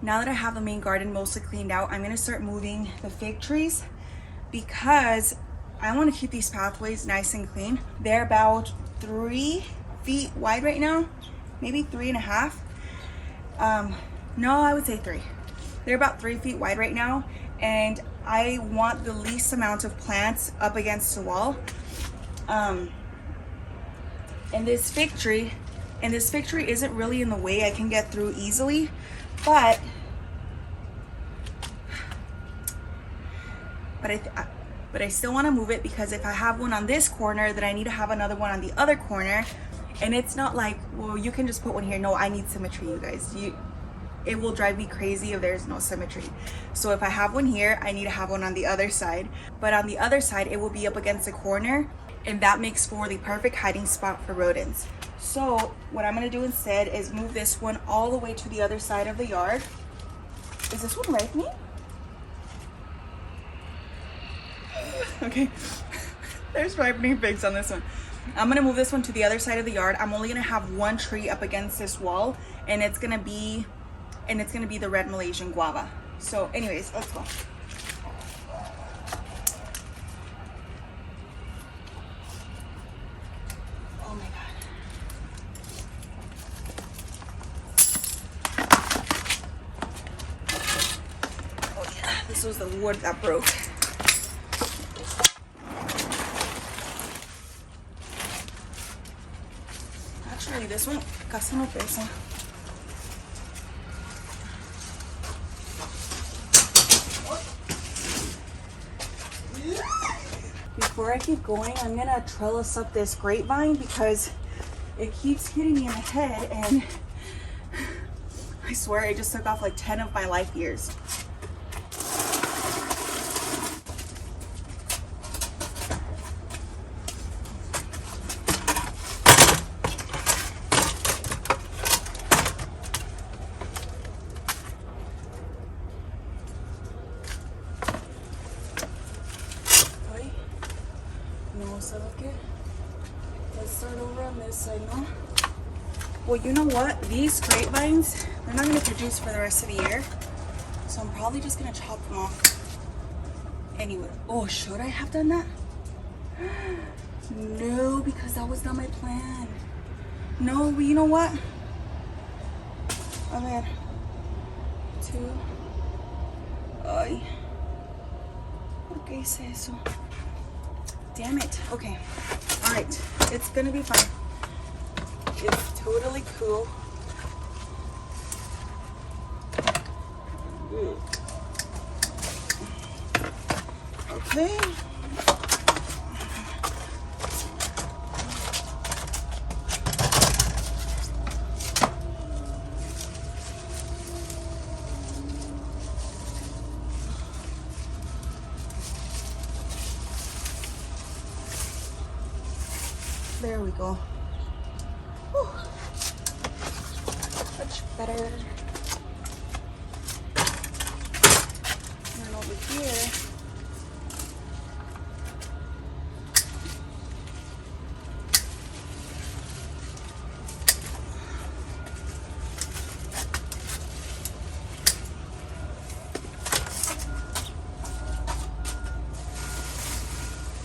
now that I have the main garden mostly cleaned out, I'm gonna start moving the fig trees because I want to keep these pathways nice and clean. They're about 3 feet wide right now, maybe 3.5. No, I would say 3. They're about 3 feet wide right now, and I want the least amount of plants up against the wall. And this fig tree isn't really in the way. I can get through easily, but I still want to move it because if I have one on this corner, then I need to have another one on the other corner. And it's not like, well, you can just put one here. No, I need symmetry, you guys. It will drive me crazy if there's no symmetry. So if I have one here, I need to have one on the other side. But on the other side, it will be up against the corner, and that makes for the perfect hiding spot for rodents. So what I'm gonna do instead is move this one all the way to the other side of the yard. Is this one ripening? Okay, there's ripening figs on this one. I'm gonna move this one to the other side of the yard. I'm only gonna have one tree up against this wall, and it's gonna be the red Malaysian guava. So anyways, let's go. Oh my God. Oh yeah, this was the wood that broke. Actually, this one casi no pesa. Before I keep going, I'm gonna trellis up this grapevine because it keeps hitting me in the head, and I swear I just took off like 10 of my life years. Let's start over on this side now. Well, you know what? These grapevines, they're not going to produce for the rest of the year. So I'm probably just going to chop them off. Anyway. Oh, should I have done that? No, because that was not my plan. No, but you know what? A ver. 2. Ay. ¿Por qué hice eso? Damn it. Okay. Alright. It's gonna be fine. It's totally cool. Okay. There we go. Whew. Much better. And then over here,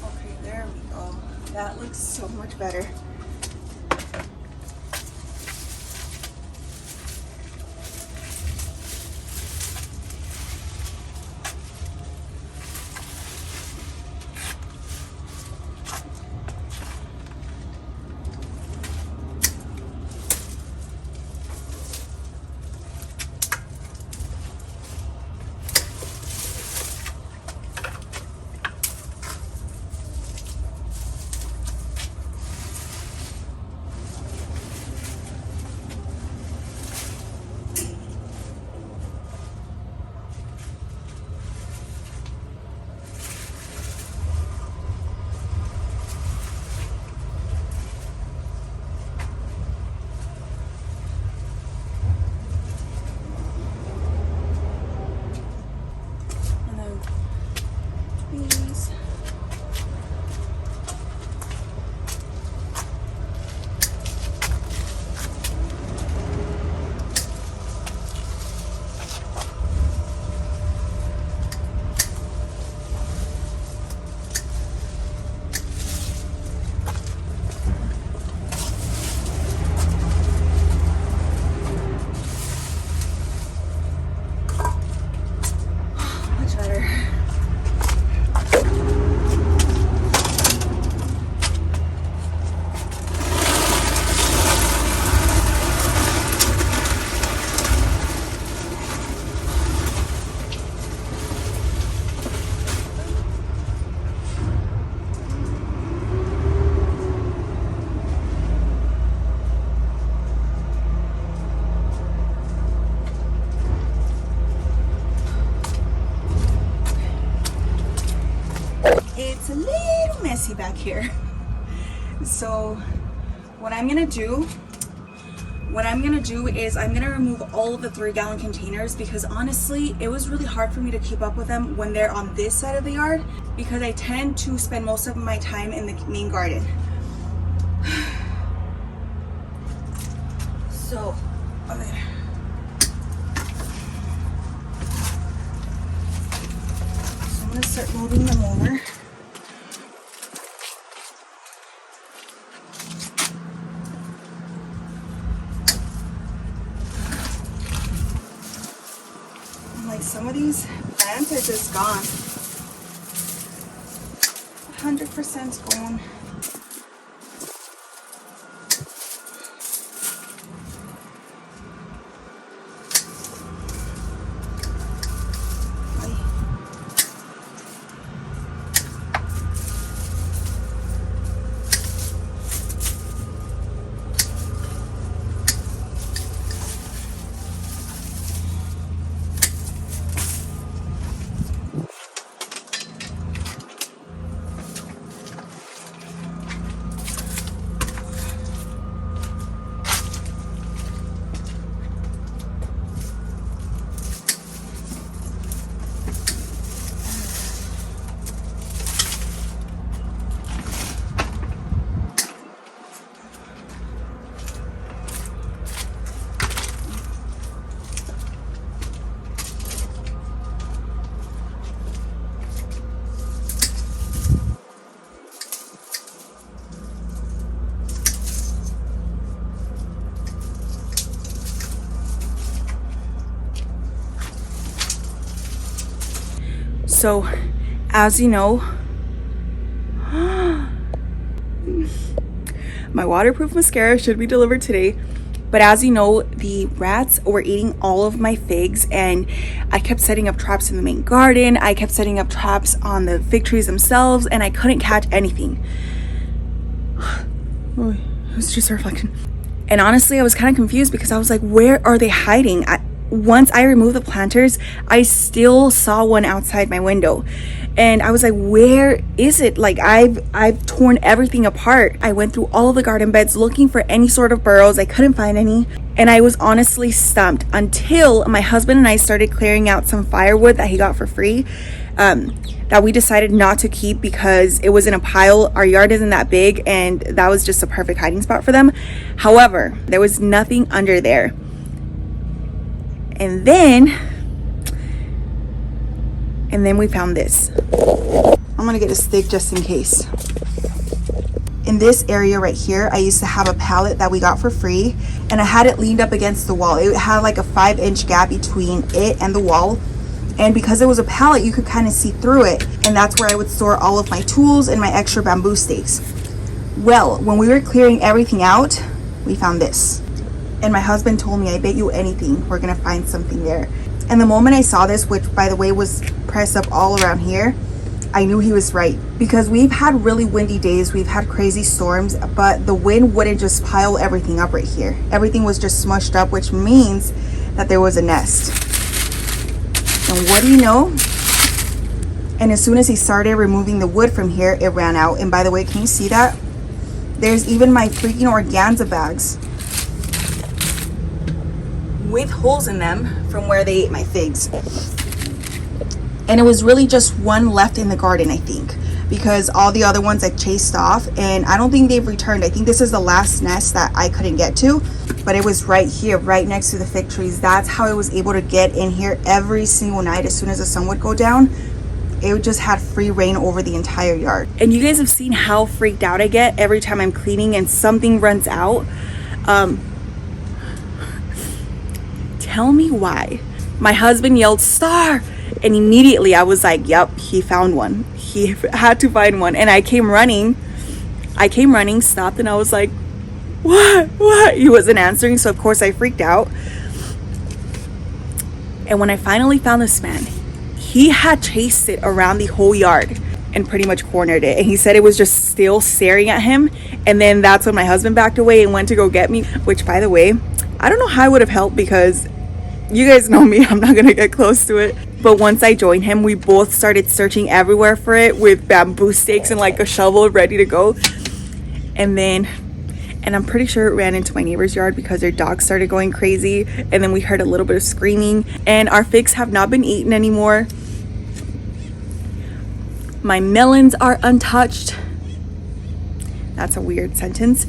okay, there we go. That looks so much better. messy back here. So what I'm gonna do is I'm gonna remove all of the 3-gallon containers, because honestly it was really hard for me to keep up with them when they're on this side of the yard, because I tend to spend most of my time in the main garden. So okay. So I'm gonna start moving them over. Some of these plants are just gone. 100% gone. So, as you know, my waterproof mascara should be delivered today. But as you know, the rats were eating all of my figs, and I kept setting up traps in the main garden. I kept setting up traps on the fig trees themselves, and I couldn't catch anything. Oh, it was just a reflection. And honestly, I was kind of confused, because I was like, where are they hiding? Once I removed the planters, I still saw one outside my window, and I was like, where is it? Like, I've torn everything apart. I went through all the garden beds looking for any sort of burrows. I couldn't find any, and I was honestly stumped until my husband and I started clearing out some firewood that he got for free, that we decided not to keep because it was in a pile. Our yard isn't that big, and that was just a perfect hiding spot for them. However, there was nothing under there. And then we found this. I'm gonna get a stick just in case. In this area right here, I used to have a pallet that we got for free, and I had it leaned up against the wall. It had like a 5-inch gap between it and the wall, and because it was a pallet, you could kind of see through it, and that's where I would store all of my tools and my extra bamboo stakes. Well, when we were clearing everything out, we found this. And my husband told me, I bet you anything, we're gonna find something there. And the moment I saw this, which by the way was pressed up all around here, I knew he was right. Because we've had really windy days, we've had crazy storms, but the wind wouldn't just pile everything up right here. Everything was just smushed up, which means that there was a nest. And what do you know? And as soon as he started removing the wood from here, it ran out. And by the way, can you see that? There's even my freaking organza bags with holes in them from where they ate my figs. And it was really just one left in the garden, I think, because all the other ones I chased off, and I don't think they've returned. I think this is the last nest that I couldn't get to, but it was right here, right next to the fig trees. That's how I was able to get in here every single night. As soon as the sun would go down, it just had free reign over the entire yard. And you guys have seen how freaked out I get every time I'm cleaning and something runs out. Tell me why. My husband yelled, "Star!" And immediately I was like, yep, he found one. He had to find one. And I came running, stopped, and I was like, what? He wasn't answering, so of course I freaked out. And when I finally found this man, he had chased it around the whole yard and pretty much cornered it. And he said it was just still staring at him. And then that's when my husband backed away and went to go get me, which, by the way, I don't know how I would have helped, because you guys know me, I'm not gonna get close to it. But once I joined him, we both started searching everywhere for it with bamboo sticks and like a shovel ready to go. And I'm pretty sure it ran into my neighbor's yard because their dog started going crazy. And then we heard a little bit of screaming, and our figs have not been eaten anymore. My melons are untouched. That's a weird sentence.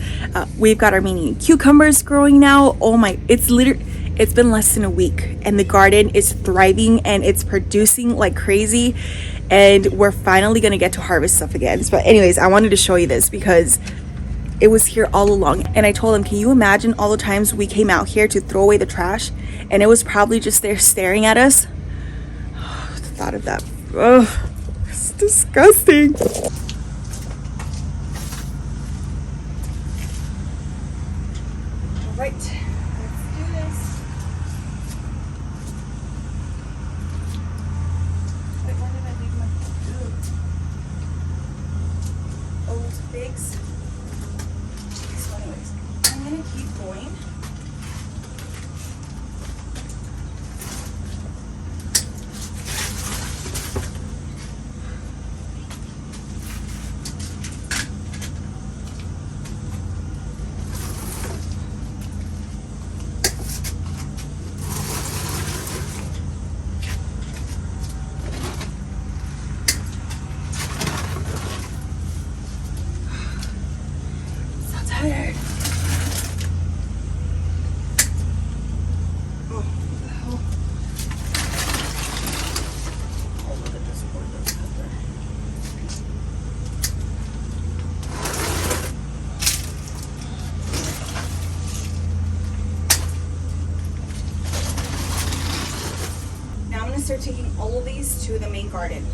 We've got Armenian cucumbers growing now. Oh my, it's been less than a week and the garden is thriving and it's producing like crazy, and we're finally gonna get to harvest stuff again. But anyways, I wanted to show you this because it was here all along, and I told him, can you imagine all the times we came out here to throw away the trash and it was probably just there staring at us? The thought of that, ugh, it's disgusting. All right, let's do this. Wait, where did I leave my those figs? So anyways, I'm gonna keep going. Tired. Oh, what the hell? Oh, look at this poor little pepper. Now I'm going to start taking all of these to the main garden.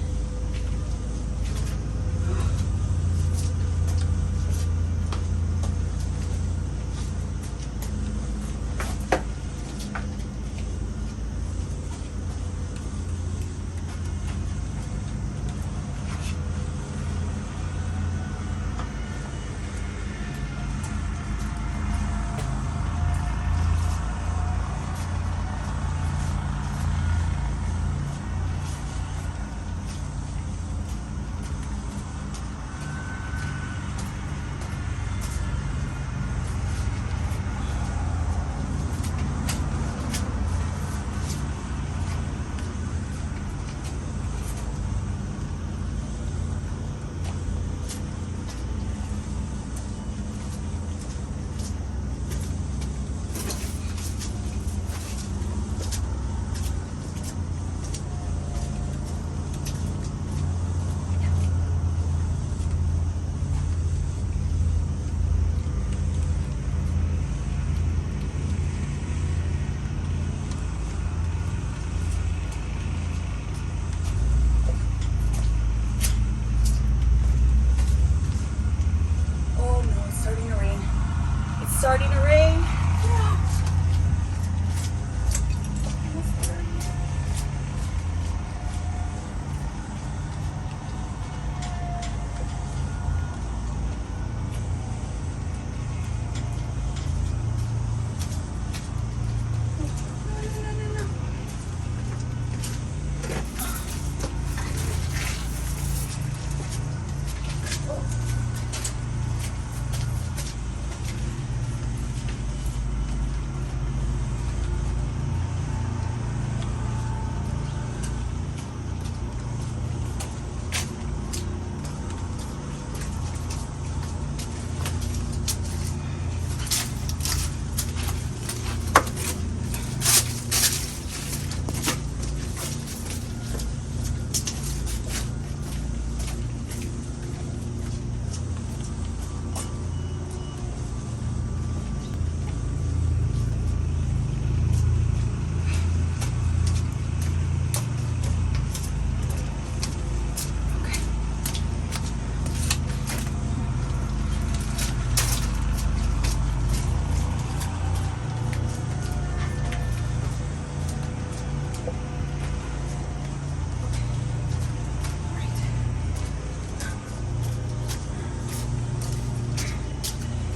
Starting to rain.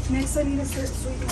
Next, I need to start sweeping.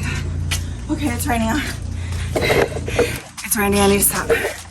my God. Okay, it's raining out. It's raining, I need to stop.